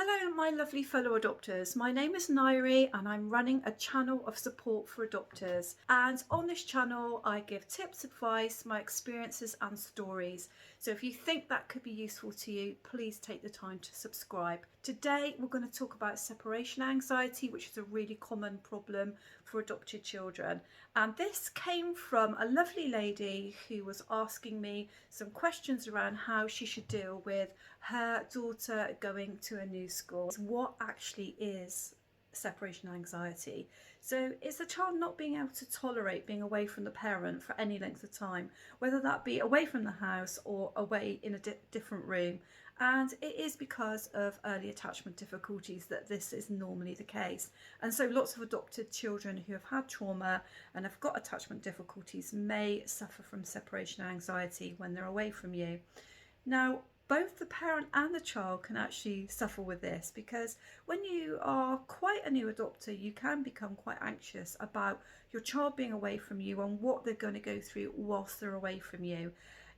Hello, my lovely fellow adopters. My name is Nyree and I'm running a channel of support for adopters. And on this channel, I give tips, advice, my experiences and stories. So if you think that could be useful to you, please take the time to subscribe. Today, we're going to talk about separation anxiety, which is a really common problem for adopted children. And this came from a lovely lady who was asking me some questions around how she should deal with her daughter going to a new school. What actually is separation anxiety? So it's a child not being able to tolerate being away from the parent for any length of time, whether that be away from the house or away in a different room. And it is because of early attachment difficulties that this is normally the case. And so lots of adopted children who have had trauma and have got attachment difficulties may suffer from separation anxiety when they're away from you. Now, both the parent and the child can actually suffer with this, because when you are quite a new adopter, you can become quite anxious about your child being away from you and what they're going to go through whilst they're away from you.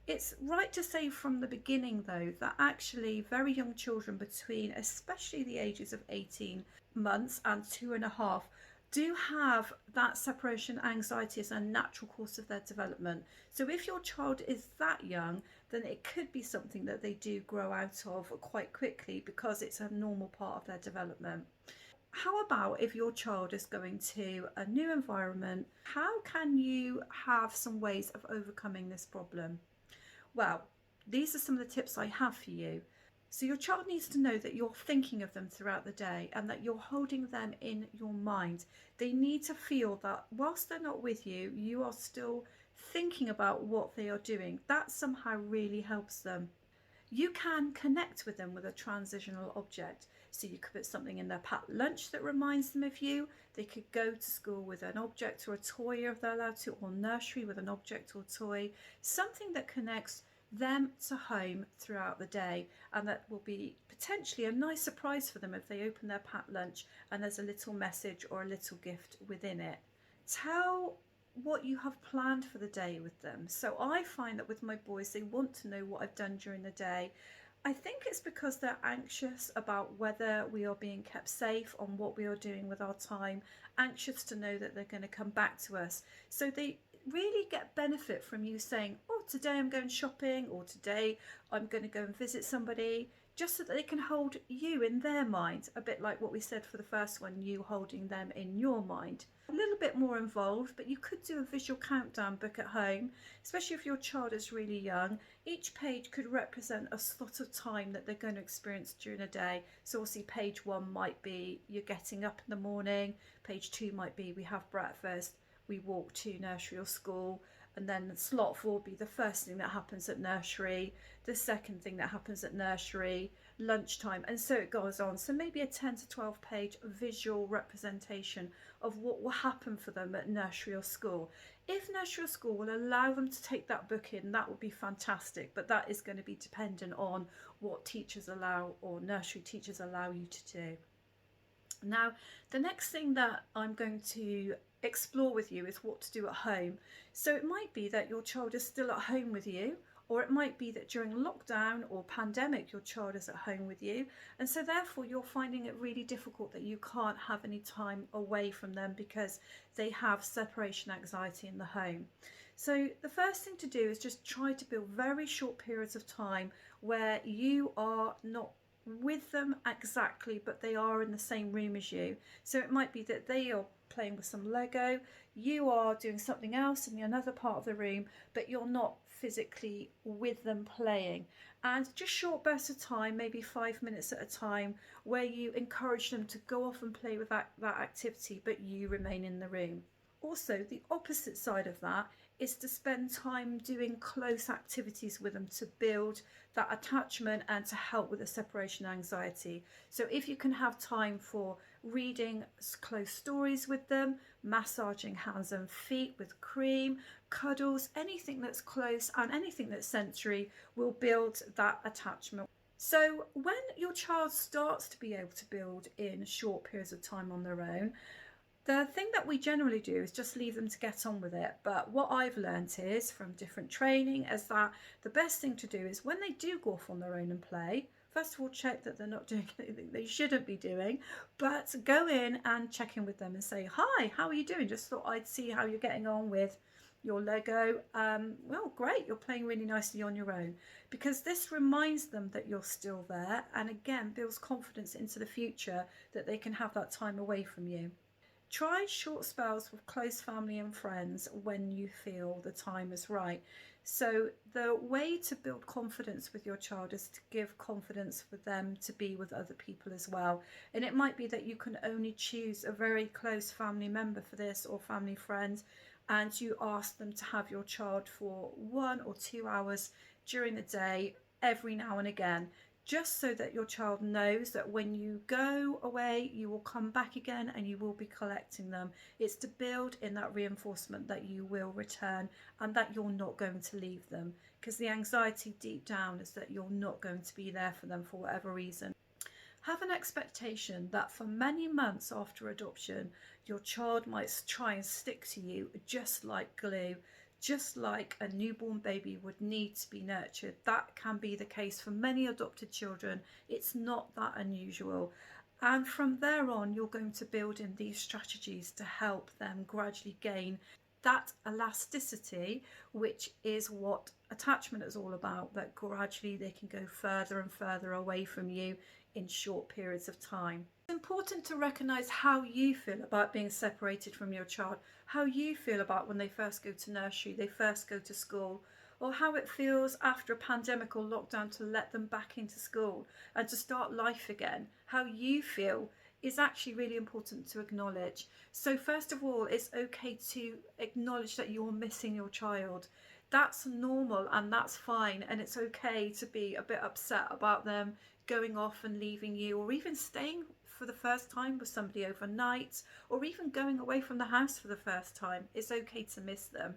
It's right to say from the beginning, though, that actually very young children between especially the ages of 18 months and 2.5 do have that separation anxiety as a natural course of their development. So if your child is that young, then it could be something that they do grow out of quite quickly because it's a normal part of their development. How about if your child is going to a new environment? How can you have some ways of overcoming this problem? Well, these are some of the tips I have for you. So your child needs to know that you're thinking of them throughout the day and that you're holding them in your mind. They need to feel that whilst they're not with you, you are still thinking about what they are doing. That somehow really helps them. You can connect with them with a transitional object. So you could put something in their packed lunch that reminds them of you. They could go to school with an object or a toy if they're allowed to, or nursery with an object or toy. Something that connects them to home throughout the day, and that will be potentially a nice surprise for them if they open their packed lunch and there's a little message or a little gift within it. Tell what you have planned for the day with them. So I find that with my boys, they want to know what I've done during the day. I think it's because they're anxious about whether we are being kept safe, on what we are doing with our time, anxious to know that they're going to come back to us. So they really get benefit from you saying, oh, today I'm going shopping, or today I'm going to go and visit somebody, just so that they can hold you in their mind, a bit like what we said for the first one, you holding them in your mind. A little bit more involved, but you could do a visual countdown book at home, especially if your child is really young. Each page could represent a slot of time that they're going to experience during a day. So obviously page 1 might be you're getting up in the morning, page 2 might be we have breakfast, we walk to nursery or school, and then slot 4 will be the first thing that happens at nursery, the second thing that happens at nursery, lunchtime, and so it goes on. So maybe a 10 to 12 page visual representation of what will happen for them at nursery or school. If nursery or school will allow them to take that book in, that would be fantastic, but that is going to be dependent on what teachers allow, or nursery teachers allow you to do. Now, the next thing that I'm going to explore with you is what to do at home. So it might be that your child is still at home with you, or it might be that during lockdown or pandemic your child is at home with you, and so therefore you're finding it really difficult that you can't have any time away from them because they have separation anxiety in the home. So the first thing to do is just try to build very short periods of time where you are not with them exactly, but they are in the same room as you. So it might be that they are playing with some Lego, you are doing something else in another part of the room, but you're not physically with them playing. And just short bursts of time, maybe 5 minutes at a time, where you encourage them to go off and play with that activity, but you remain in the room. Also, the opposite side of that is to spend time doing close activities with them to build that attachment and to help with the separation anxiety. So if you can have time for reading close stories with them, massaging hands and feet with cream, cuddles, anything that's close and anything that's sensory will build that attachment. So when your child starts to be able to build in short periods of time on their own, the thing that we generally do is just leave them to get on with it. But what I've learnt is from different training is that the best thing to do is when they do go off on their own and play, First of all, check that they're not doing anything they shouldn't be doing, but go in and check in with them and say, hi, how are you doing? Just thought I'd see how you're getting on with your Lego. Well, great, you're playing really nicely on your own, because this reminds them that you're still there, and again builds confidence into the future that they can have that time away from you. Try short spells with close family and friends when you feel the time is right. So, the way to build confidence with your child is to give confidence for them to be with other people as well. And it might be that you can only choose a very close family member for this, or family friend, and you ask them to have your child for 1 or 2 hours during the day every now and again, just so that your child knows that when you go away, you will come back again and you will be collecting them. It's to build in that reinforcement that you will return and that you're not going to leave them, because the anxiety deep down is that you're not going to be there for them for whatever reason. Have an expectation that for many months after adoption, your child might try and stick to you just like glue, just like a newborn baby would need to be nurtured. That can be the case for many adopted children. It's not that unusual. And from there on, you're going to build in these strategies to help them gradually gain that elasticity, which is what attachment is all about, that gradually they can go further and further away from you in short periods of time. It's important to recognize how you feel about being separated from your child, how you feel about when they first go to nursery, they first go to school, or how it feels after a pandemic or lockdown to let them back into school and to start life again. How you feel is actually really important to acknowledge. So first of all, it's okay to acknowledge that you're missing your child. That's normal and that's fine, and it's okay to be a bit upset about them going off and leaving you, or even staying for the first time with somebody overnight, or even going away from the house for the first time. It's okay to miss them.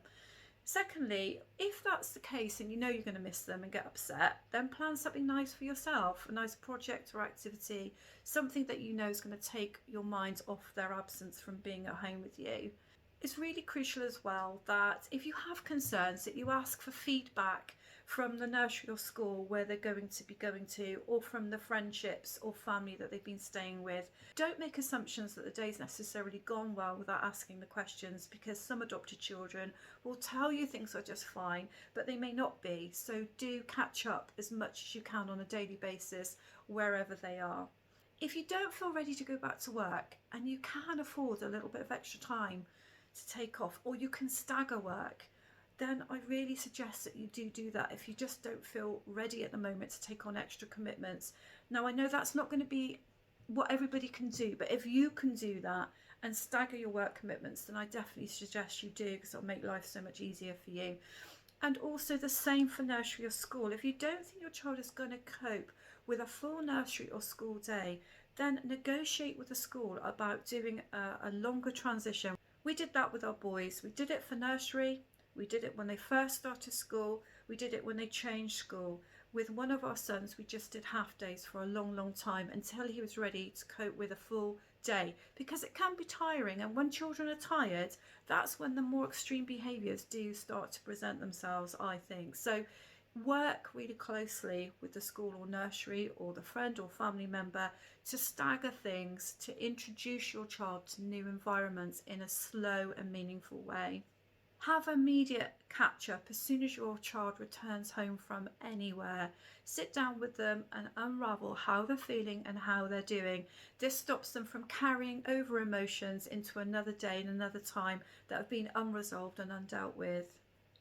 Secondly, if that's the case and you know you're going to miss them and get upset, then plan something nice for yourself, a nice project or activity, something that you know is going to take your mind off their absence from being at home with you. It's really crucial as well that if you have concerns, that you ask for feedback from the nursery or school where they're going to be going to, or from the friendships or family that they've been staying with. Don't make assumptions that the day's necessarily gone well without asking the questions, because some adopted children will tell you things are just fine, but they may not be. So do catch up as much as you can on a daily basis wherever they are. If you don't feel ready to go back to work and you can afford a little bit of extra time to take off, or you can stagger work, then I really suggest that you do that if you just don't feel ready at the moment to take on extra commitments. Now, I know that's not going to be what everybody can do, but if you can do that and stagger your work commitments, then I definitely suggest you do, because it'll make life so much easier for you. And also the same for nursery or school. If you don't think your child is going to cope with a full nursery or school day, then negotiate with the school about doing a longer transition. We did that with our boys. We did it for nursery. We did it when they first started school. We did it when they changed school. With one of our sons, we just did half days for a long time until he was ready to cope with a full day, because it can be tiring, and when children are tired, that's when the more extreme behaviours do start to present themselves, I think. So work really closely with the school or nursery or the friend or family member to stagger things, to introduce your child to new environments in a slow and meaningful way. Have immediate catch up as soon as your child returns home from anywhere. Sit down with them and unravel how they're feeling and how they're doing. This stops them from carrying over emotions into another day and another time that have been unresolved and undealt with.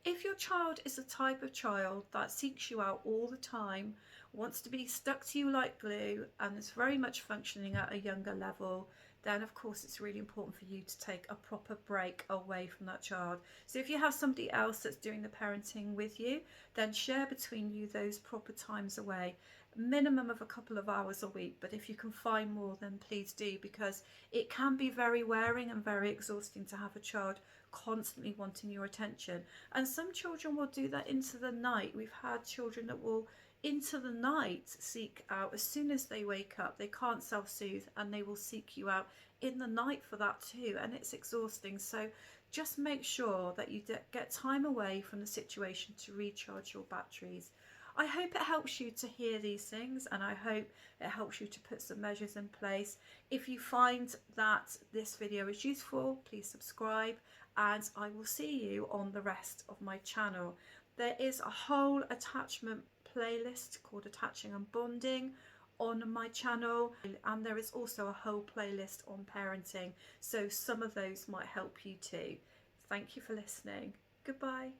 If your child is the type of child that seeks you out all the time, wants to be stuck to you like glue, and is very much functioning at a younger level, then of course it's really important for you to take a proper break away from that child. So if you have somebody else that's doing the parenting with you, then share between you those proper times away. Minimum of a couple of hours a week, but if you can find more, then please do, because it can be very wearing and very exhausting to have a child constantly wanting your attention. And some children will do that into the night. We've had children that will into the night seek out, as soon as they wake up, they can't self-soothe and they will seek you out in the night for that too, and it's exhausting. So just make sure that you get time away from the situation to recharge your batteries. I hope it helps you to hear these things, and I hope it helps you to put some measures in place. If you find that this video is useful, please subscribe, and I will see you on the rest of my channel. There is a whole attachment playlist called Attaching and Bonding on my channel, and there is also a whole playlist on parenting, so some of those might help you too. Thank you for listening. Goodbye.